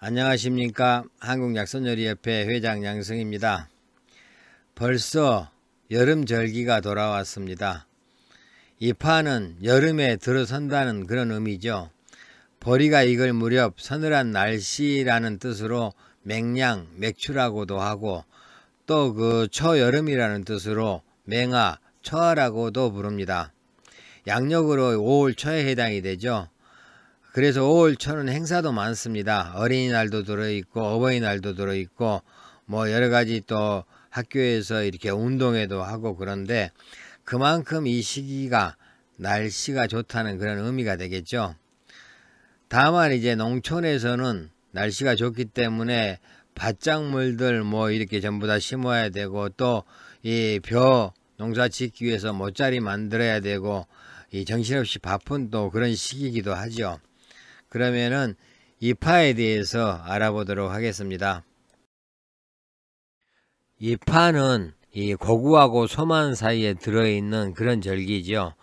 안녕하십니까. 한국약선요리협회 회장 양승입니다. 벌써 여름 절기가 돌아왔습니다. 이파는 여름에 들어선다는 그런 의미죠. 보리가 익을 무렵 서늘한 날씨라는 뜻으로 맹량, 맥추라고도 하고 또 그 초여름이라는 뜻으로 맹하, 초하라고도 부릅니다. 양력으로 5월 초에 해당이 되죠. 그래서 5월 초는 행사도 많습니다. 어린이날도 들어있고 어버이날도 들어있고 뭐 여러가지 또 학교에서 이렇게 운동회도 하고 그런데 그만큼 이 시기가 날씨가 좋다는 그런 의미가 되겠죠. 다만 이제 농촌에서는 날씨가 좋기 때문에 밭작물들 뭐 이렇게 전부 다 심어야 되고 또 이 벼 농사 짓기 위해서 모짜리 만들어야 되고 이 정신없이 바쁜 또 그런 시기이기도 하죠. 그러면은 이파에 대해서 알아보도록 하겠습니다. 이파는 이 고구하고 소만 사이에 들어있는 그런 절기죠.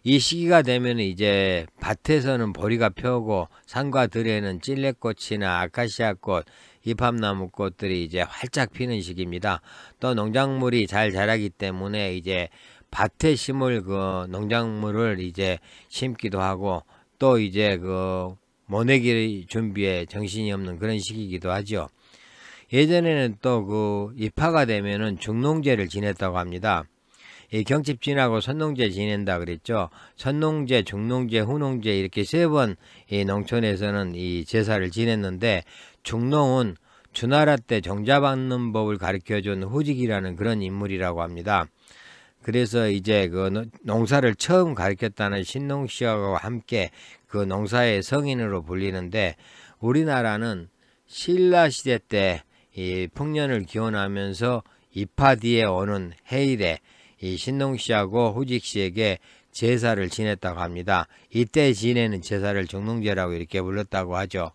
이 시기가 되면 이제 밭에서는 보리가 펴고 산과 들에는 찔레꽃이나 아카시아꽃, 이팝나무꽃들이 이제 활짝 피는 시기입니다. 또 농작물이 잘 자라기 때문에 이제 밭에 심을 그 농작물을 이제 심기도 하고 또 이제 그 모내기 준비에 정신이 없는 그런 시기이기도 하죠. 예전에는 또 그 이파가 되면은 중농제를 지냈다고 합니다. 이 경칩 지나고 선농제 지낸다 그랬죠. 선농제, 중농제, 후농제 이렇게 세 번 이 농촌에서는 이 제사를 지냈는데 중농은 주나라 때 종자받는 법을 가르쳐준 후직이라는 그런 인물이라고 합니다. 그래서 이제 그 농사를 처음 가르쳤다는 신농시하고 함께 그 농사의 성인으로 불리는데 우리나라는 신라 시대 때 이 풍년을 기원하면서 이파 뒤에 오는 해일에 이 신농시하고 후직시에게 제사를 지냈다고 합니다. 이때 지내는 제사를 중농제라고 이렇게 불렀다고 하죠.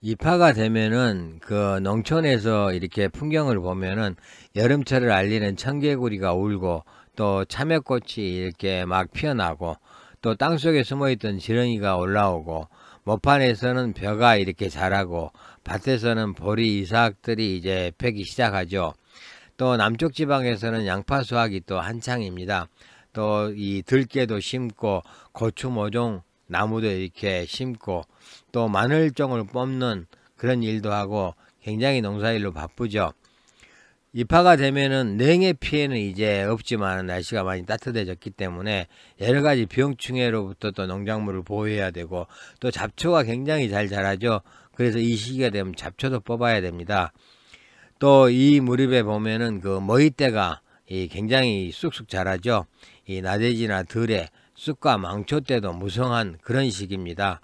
이파가 되면은 그 농촌에서 이렇게 풍경을 보면은 여름철을 알리는 청개구리가 울고 또 참외꽃이 이렇게 막 피어나고 또 땅속에 숨어있던 지렁이가 올라오고 모판에서는 벼가 이렇게 자라고 밭에서는 보리 이삭들이 이제 펴기 시작하죠. 또 남쪽 지방에서는 양파 수확이 또 한창입니다. 또 이 들깨도 심고 고추 모종 나무도 이렇게 심고 또 마늘종을 뽑는 그런 일도 하고 굉장히 농사일로 바쁘죠. 이파가 되면은 냉해 피해는 이제 없지만 날씨가 많이 따뜻해졌기 때문에 여러가지 병충해로부터 또 농작물을 보호해야 되고 또 잡초가 굉장히 잘 자라죠. 그래서 이 시기가 되면 잡초도 뽑아야 됩니다. 또 이 무렵에 보면은 그 머위대가 굉장히 쑥쑥 자라죠. 이 나대지나 들에 쑥과 망초 때도 무성한 그런 시기입니다.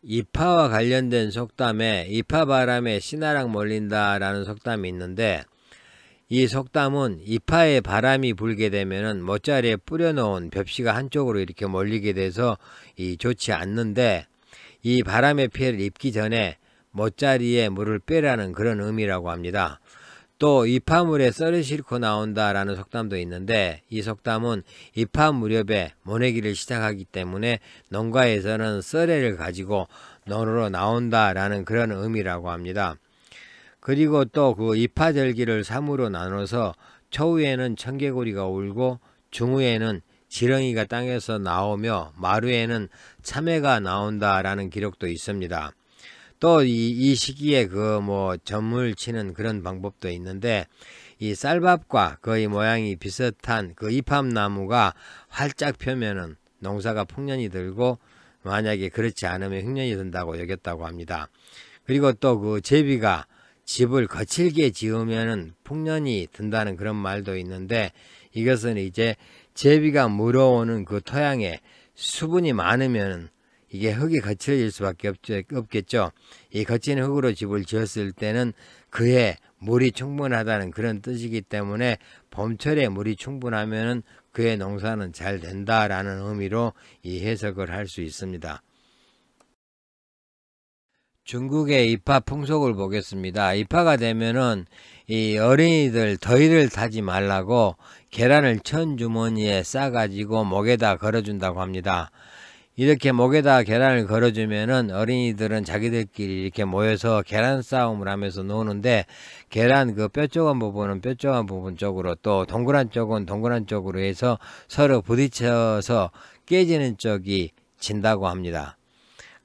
이파와 관련된 속담에 이파바람에 씨나락 몰린다 라는 속담이 있는데 이 속담은 이파에 바람이 불게 되면은 모짜리에 뿌려놓은 벽시가 한쪽으로 이렇게 몰리게 돼서 좋지 않는데 이 바람의 피해를 입기 전에 모짜리에 물을 빼라는 그런 의미라고 합니다. 또 이파물에 썰을 싣고 나온다 라는 속담도 있는데 이 속담은 이파 무렵에 모내기를 시작하기 때문에 농가에서는 썰애를 가지고 논으로 나온다 라는 그런 의미라고 합니다. 그리고 또 그 이파절기를 3으로 나눠서 초후에는 청개구리가 울고 중후에는 지렁이가 땅에서 나오며 마루에는 참외가 나온다 라는 기록도 있습니다. 또 이 시기에 그 뭐 점을 치는 그런 방법도 있는데 이 쌀밥과 거의 모양이 비슷한 그 이팝나무가 활짝 펴면은 농사가 풍년이 들고 만약에 그렇지 않으면 흉년이 든다고 여겼다고 합니다. 그리고 또 그 제비가 집을 거칠게 지으면은 풍년이 든다는 그런 말도 있는데 이것은 이제 제비가 물어오는 그 토양에 수분이 많으면 이게 흙이 거칠어질 수밖에 없겠죠. 이 거친 흙으로 집을 지었을 때는 그해 물이 충분하다는 그런 뜻이기 때문에 봄철에 물이 충분하면은 그해 농사는 잘 된다라는 의미로 이 해석을 할 수 있습니다. 중국의 이파 풍속을 보겠습니다. 이파가 되면은 이 어린이들 더위를 타지 말라고 계란을 천 주머니에 싸가지고 목에다 걸어준다고 합니다. 이렇게 목에다 계란을 걸어주면은 어린이들은 자기들끼리 이렇게 모여서 계란 싸움을 하면서 노는데, 계란 그 뾰족한 부분은 뾰족한 부분 쪽으로, 또 동그란 쪽은 동그란 쪽으로 해서 서로 부딪혀서 깨지는 쪽이 진다고 합니다.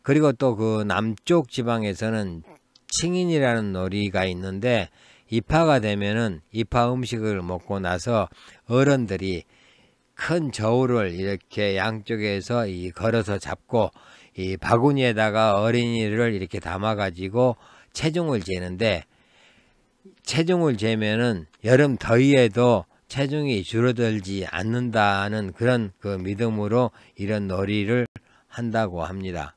그리고 또 그 남쪽 지방에서는 칭인이라는 놀이가 있는데, 입하가 되면은 입하 음식을 먹고 나서 어른들이 큰 저울을 이렇게 양쪽에서 걸어서 잡고 이 바구니에다가 어린이를 이렇게 담아 가지고 체중을 재는데, 체중을 재면은 여름 더위에도 체중이 줄어들지 않는다는 그런 그 믿음으로 이런 놀이를 한다고 합니다.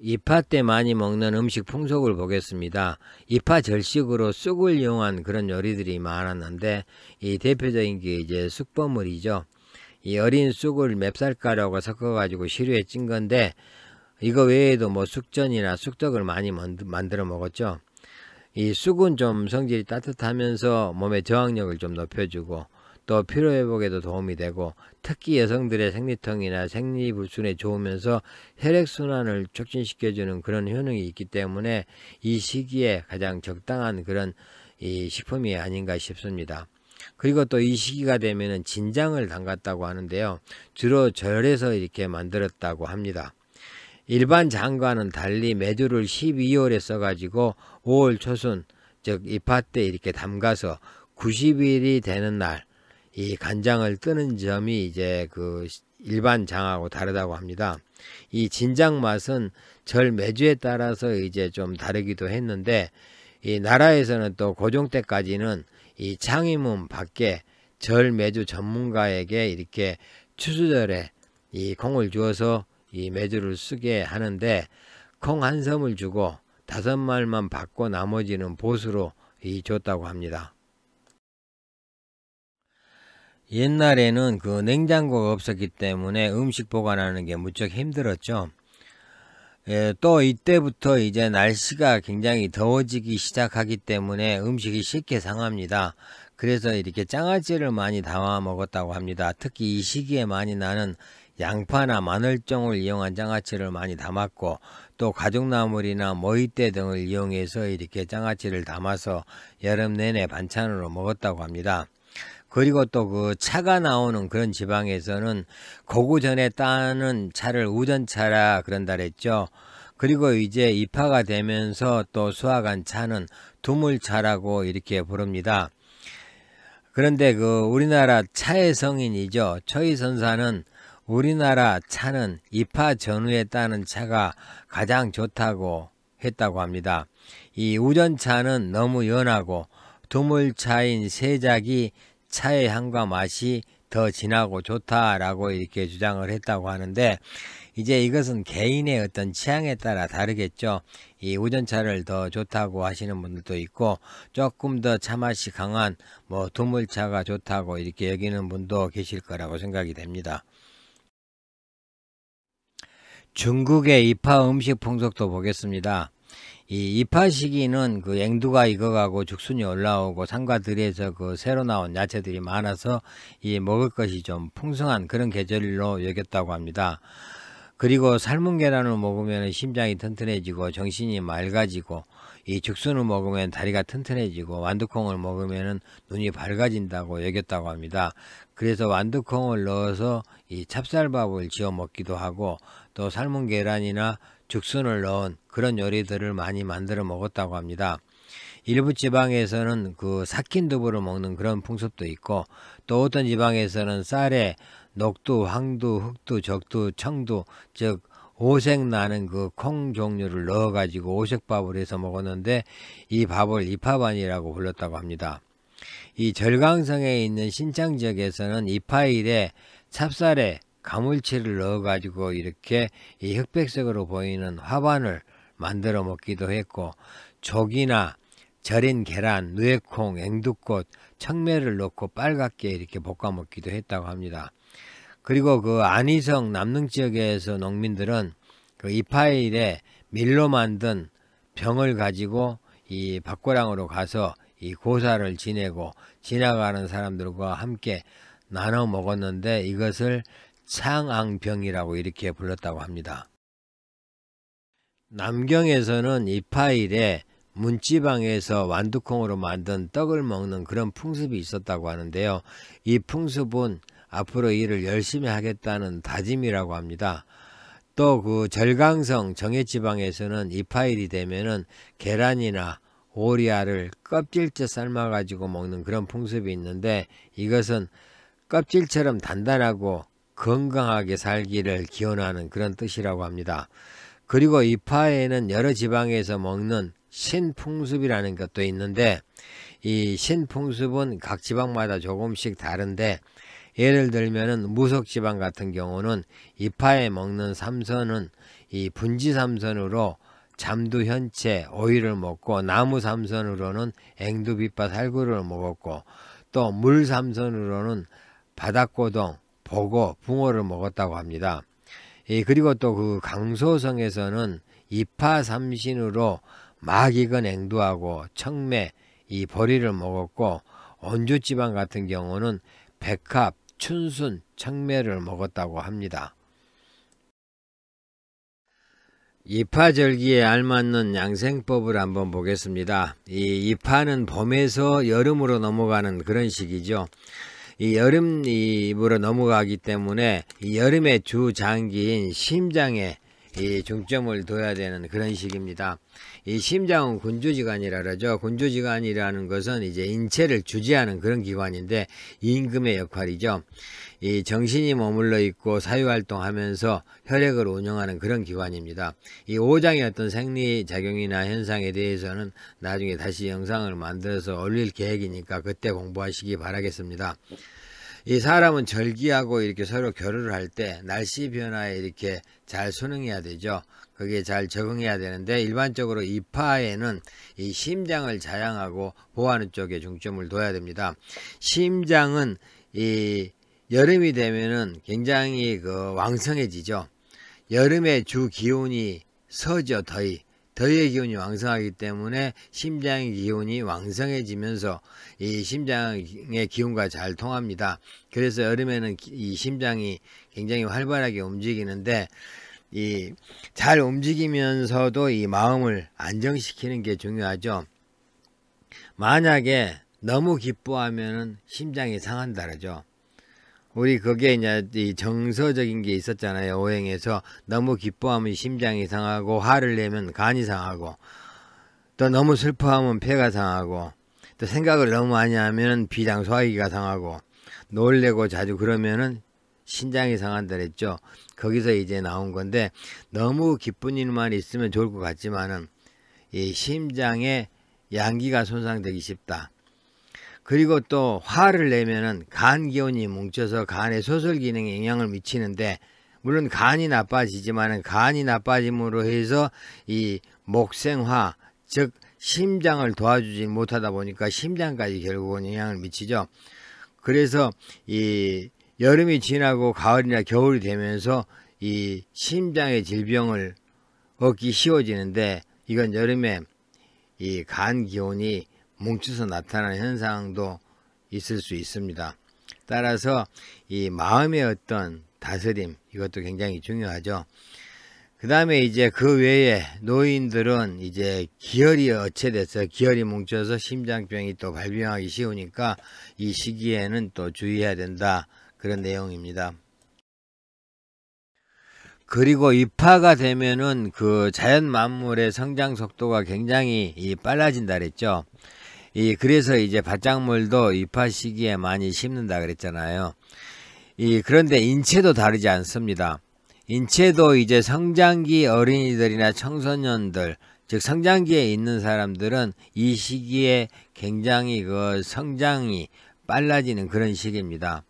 입하 때 많이 먹는 음식 풍속을 보겠습니다. 입하 절식으로 쑥을 이용한 그런 요리들이 많았는데, 이 대표적인 게 이제 쑥버무리죠. 이 어린 쑥을 맵쌀가루하고 섞어가지고 시루에 찐 건데, 이거 외에도 뭐 쑥전이나 쑥떡을 많이 만들어 먹었죠. 이 쑥은 좀 성질이 따뜻하면서 몸의 저항력을 좀 높여주고, 또 피로회복에도 도움이 되고, 특히 여성들의 생리통이나 생리불순에 좋으면서 혈액순환을 촉진시켜주는 그런 효능이 있기 때문에 이 시기에 가장 적당한 그런 이 식품이 아닌가 싶습니다. 그리고 또 이 시기가 되면은 진장을 담갔다고 하는데요, 주로 절에서 이렇게 만들었다고 합니다. 일반 장과는 달리 메주를 12월에 써가지고 5월 초순, 즉 입하 때 이렇게 담가서 90일이 되는 날 이 간장을 뜨는 점이 이제 그 일반 장하고 다르다고 합니다. 이 진장 맛은 절 메주에 따라서 이제 좀 다르기도 했는데, 이 나라에서는 또 고종 때까지는 이 창의문 밖에 절 메주 전문가에게 이렇게 추수절에 이 콩을 주어서 이 메주를 쓰게 하는데, 콩 한 섬을 주고 5말만 받고 나머지는 보수로 줬다고 합니다. 옛날에는 그 냉장고가 없었기 때문에 음식 보관하는 게 무척 힘들었죠. 또 이때부터 이제 날씨가 굉장히 더워지기 시작하기 때문에 음식이 쉽게 상합니다. 그래서 이렇게 장아찌를 많이 담아 먹었다고 합니다. 특히 이 시기에 많이 나는 양파나 마늘종을 이용한 장아찌를 많이 담았고, 또 가죽나물이나 모이대 등을 이용해서 이렇게 장아찌를 담아서 여름 내내 반찬으로 먹었다고 합니다. 그리고 또 그 차가 나오는 그런 지방에서는 고구 전에 따는 차를 우전차라 그런다 그랬죠. 그리고 이제 입하가 되면서 또 수확한 차는 두물차라고 이렇게 부릅니다. 그런데 그 우리나라 차의 성인이죠, 초이선사는 우리나라 차는 입하 전후에 따는 차가 가장 좋다고 했다고 합니다. 이 우전차는 너무 연하고 두물차인 세작이 차의 향과 맛이 더 진하고 좋다라고 이렇게 주장을 했다고 하는데, 이제 이것은 개인의 어떤 취향에 따라 다르겠죠. 이 우전차를 더 좋다고 하시는 분들도 있고, 조금 더 차맛이 강한 뭐 두물차가 좋다고 이렇게 여기는 분도 계실 거라고 생각이 됩니다. 중국의 입하 음식 풍속도 보겠습니다. 이 입하 시기는 그 eng두가 익어가고 죽순이 올라오고 산과 들에서 그 새로 나온 야채들이 많아서 이 먹을 것이 좀 풍성한 그런 계절로 여겼다고 합니다. 그리고 삶은 계란을 먹으면 심장이 튼튼해지고 정신이 맑아지고, 이 죽순을 먹으면 다리가 튼튼해지고, 완두콩을 먹으면 눈이 밝아진다고 여겼다고 합니다. 그래서 완두콩을 넣어서 이 찹쌀밥을 지어 먹기도 하고, 또 삶은 계란이나 죽순을 넣은 그런 요리들을 많이 만들어 먹었다고 합니다. 일부 지방에서는 그 삭힌 두부를 먹는 그런 풍습도 있고, 또 어떤 지방에서는 쌀에 녹두, 황두, 흑두, 적두, 청두, 즉 오색 나는 그 콩 종류를 넣어 가지고 오색밥을 해서 먹었는데, 이 밥을 입하반이라고 불렀다고 합니다. 이 절강성에 있는 신창 지역에서는 입하일에 찹쌀에 가물치를 넣어 가지고 이렇게 이 흑백색으로 보이는 화반을 만들어 먹기도 했고, 조기나 절인 계란, 누에콩, 앵두꽃, 청매를 넣고 빨갛게 이렇게 볶아 먹기도 했다고 합니다. 그리고 그 안희성 남릉 지역에서 농민들은 그 입하일에 밀로 만든 병을 가지고 이 밭고랑으로 가서 이 고사를 지내고 지나가는 사람들과 함께 나눠 먹었는데, 이것을 상앙병이라고 이렇게 불렀다고 합니다. 남경에서는 이파일에 문지방에서 완두콩으로 만든 떡을 먹는 그런 풍습이 있었다고 하는데요. 이 풍습은 앞으로 일을 열심히 하겠다는 다짐이라고 합니다. 또 그 절강성 정해지방에서는 이파일이 되면은 계란이나 오리알을 껍질째 삶아 가지고 먹는 그런 풍습이 있는데, 이것은 껍질처럼 단단하고 건강하게 살기를 기원하는 그런 뜻이라고 합니다. 그리고 이파에는 여러 지방에서 먹는 신풍습이라는 것도 있는데, 이 신풍습은 각 지방마다 조금씩 다른데, 예를 들면은 무속지방 같은 경우는 이파에 먹는 삼선은 이 분지삼선으로 잠두현채, 오이를 먹고, 나무삼선으로는 앵두빛밭 살구를 먹었고, 또 물삼선으로는 바닥고동, 보고, 붕어를 먹었다고 합니다. 그리고 또 그 강소성에서는 이파삼신으로 막익은 앵두하고 청매, 이 보리를 먹었고, 온주지방 같은 경우는 백합, 춘순, 청매를 먹었다고 합니다. 이파절기에 알맞는 양생법을 한번 보겠습니다. 이 이파는 봄에서 여름으로 넘어가는 그런 시기죠. 이 여름으로 넘어가기 때문에 이 여름의 주장기인 심장에 이 중점을 둬야 되는 그런 시기입니다. 이 심장은 군주지관이라 그러죠. 군주지관이라는 것은 이제 인체를 주재하는 그런 기관인데 임금의 역할이죠. 이 정신이 머물러 있고 사유활동하면서 혈액을 운영하는 그런 기관입니다. 이 오장의 어떤 생리작용이나 현상에 대해서는 나중에 다시 영상을 만들어서 올릴 계획이니까 그때 공부하시기 바라겠습니다. 이 사람은 절기하고 이렇게 서로 교류를 할 때 날씨 변화에 이렇게 잘 순응해야 되죠. 거기에 잘 적응해야 되는데, 일반적으로 이파에는 이 심장을 자양하고 보호하는 쪽에 중점을 둬야 됩니다. 심장은 이 여름이 되면은 굉장히 왕성해지죠. 여름의 주 기운이 서죠. 더위의 기운이 왕성하기 때문에 심장의 기운이 왕성해지면서 이 심장의 기운과 잘 통합니다. 그래서 여름에는 이 심장이 굉장히 활발하게 움직이는데, 이 잘 움직이면서도 이 마음을 안정시키는 게 중요하죠. 만약에 너무 기뻐하면은 심장이 상한다 그러죠. 우리 그게 이제 이 정서적인 게 있었잖아요. 오행에서 너무 기뻐하면 심장이 상하고, 화를 내면 간이 상하고, 또 너무 슬퍼하면 폐가 상하고, 또 생각을 너무 많이 하면 비장 소화기가 상하고, 놀래고 자주 그러면은 신장이 상한다 그랬죠. 거기서 이제 나온 건데, 너무 기쁜 일만 있으면 좋을 것 같지만은 이 심장의 양기가 손상되기 쉽다. 그리고 또 화를 내면은 간 기운이 뭉쳐서 간의 소설 기능에 영향을 미치는데, 물론 간이 나빠지지만은 간이 나빠짐으로 해서 이 목생화, 즉 심장을 도와주지 못하다 보니까 심장까지 결국은 영향을 미치죠. 그래서 이 여름이 지나고 가을이나 겨울이 되면서 이 심장의 질병을 얻기 쉬워지는데, 이건 여름에 이 간 기운이 뭉쳐서 나타나는 현상도 있을 수 있습니다. 따라서 이 마음의 어떤 다스림, 이것도 굉장히 중요하죠. 그 다음에 이제 그 외에 노인들은 이제 기혈이 어체돼서 기혈이 뭉쳐서 심장병이 또 발병하기 쉬우니까 이 시기에는 또 주의해야 된다, 그런 내용입니다. 그리고 이파가 되면은 그 자연 만물의 성장 속도가 굉장히 빨라진다 그랬죠. 그래서 이제 밭작물도 이파 시기에 많이 심는다 그랬잖아요. 그런데 인체도 다르지 않습니다. 인체도 이제 성장기 어린이들이나 청소년들, 즉 성장기에 있는 사람들은 이 시기에 굉장히 그 성장이 빨라지는 그런 시기입니다.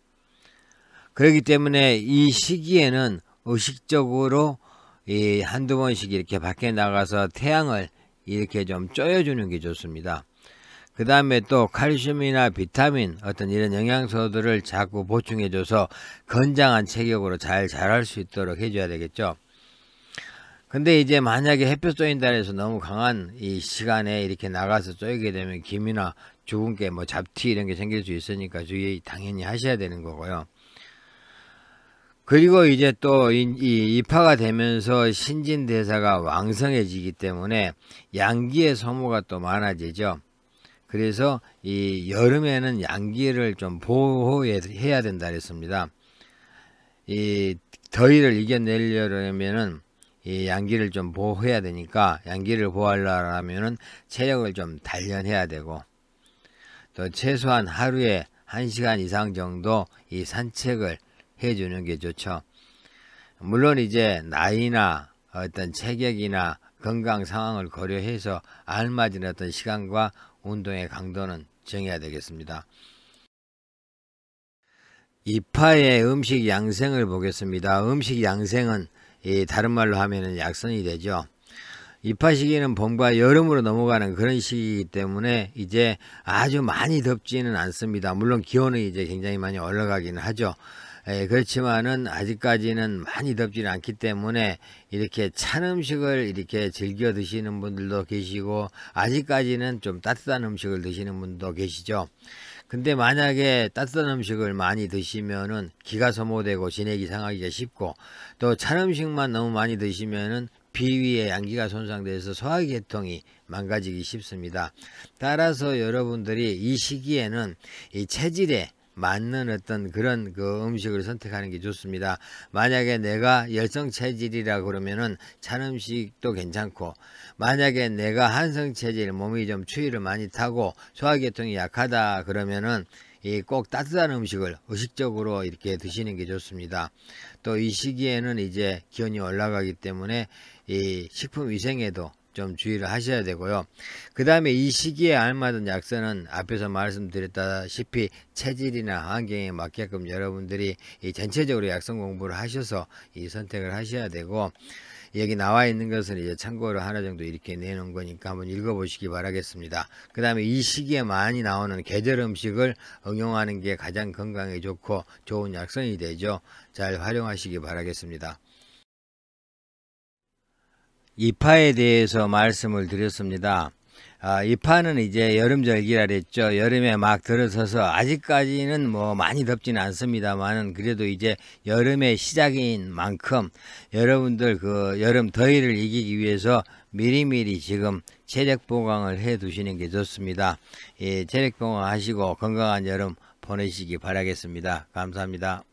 그렇기 때문에 이 시기에는 의식적으로 한두 번씩 이렇게 밖에 나가서 태양을 이렇게 좀 쬐어주는 게 좋습니다. 그 다음에 또 칼슘이나 비타민, 어떤 이런 영양소들을 자꾸 보충해줘서 건장한 체격으로 잘 자랄 수 있도록 해줘야 되겠죠. 근데 이제 만약에 햇볕 쏘인다 해서 너무 강한 이 시간에 이렇게 나가서 쏘이게 되면 김이나 죽은 게 잡티 이런 게 생길 수 있으니까 주의 당연히 하셔야 되는 거고요. 그리고 이제 또 이 입하가 되면서 신진대사가 왕성해지기 때문에 양기의 소모가 또 많아지죠. 그래서 이 여름에는 양기를 좀 보호해야 된다 그랬습니다. 이 더위를 이겨내려면은 이 양기를 좀 보호해야 되니까, 양기를 보호하려면은 체력을 좀 단련해야 되고, 또 최소한 하루에 1시간 이상 정도 이 산책을 해주는 게 좋죠. 물론 이제 나이나 어떤 체격이나 건강 상황을 고려해서 알맞은 어떤 시간과 운동의 강도는 정해야 되겠습니다. 입하의 음식 양생을 보겠습니다. 음식 양생은 다른 말로 하면은 약선이 되죠. 입하 시기는 봄과 여름으로 넘어가는 그런 시기이기 때문에 이제 아주 많이 덥지는 않습니다. 물론 기온은 이제 굉장히 많이 올라가기는 하죠. 그렇지만은 아직까지는 많이 덥지는 않기 때문에 이렇게 찬 음식을 이렇게 즐겨 드시는 분들도 계시고, 아직까지는 좀 따뜻한 음식을 드시는 분도 계시죠. 근데 만약에 따뜻한 음식을 많이 드시면은 기가 소모되고 진액이 상하기가 쉽고, 또 찬 음식만 너무 많이 드시면은 비위의 양기가 손상돼서 소화계통이 망가지기 쉽습니다. 따라서 여러분들이 이 시기에는 이 체질에 맞는 어떤 그런 음식을 선택하는 게 좋습니다. 만약에 내가 열성 체질이라 그러면은 찬 음식도 괜찮고, 만약에 내가 한성 체질, 몸이 좀 추위를 많이 타고 소화계통이 약하다 그러면은 꼭 따뜻한 음식을 의식적으로 이렇게 드시는 게 좋습니다. 또 이 시기에는 이제 기온이 올라가기 때문에 이 식품 위생에도 좀 주의를 하셔야 되고요. 그 다음에 이 시기에 알맞은 약선은 앞에서 말씀드렸다시피 체질이나 환경에 맞게끔 여러분들이 전체적으로 약선 공부를 하셔서 이 선택을 하셔야 되고, 여기 나와 있는 것은 이제 참고로 하나 정도 이렇게 내놓은 거니까 한번 읽어보시기 바라겠습니다. 그 다음에 이 시기에 많이 나오는 계절 음식을 응용하는 게 가장 건강에 좋고 좋은 약선이 되죠. 잘 활용하시기 바라겠습니다. 입하에 대해서 말씀을 드렸습니다. 입하는 이제 여름절기라 그랬죠. 여름에 막 들어서서 아직까지는 뭐 많이 덥지는 않습니다만은, 그래도 이제 여름의 시작인 만큼 여러분들 여름 더위를 이기기 위해서 미리미리 지금 체력 보강을 해 두시는 게 좋습니다. 체력 보강 하시고 건강한 여름 보내시기 바라겠습니다. 감사합니다.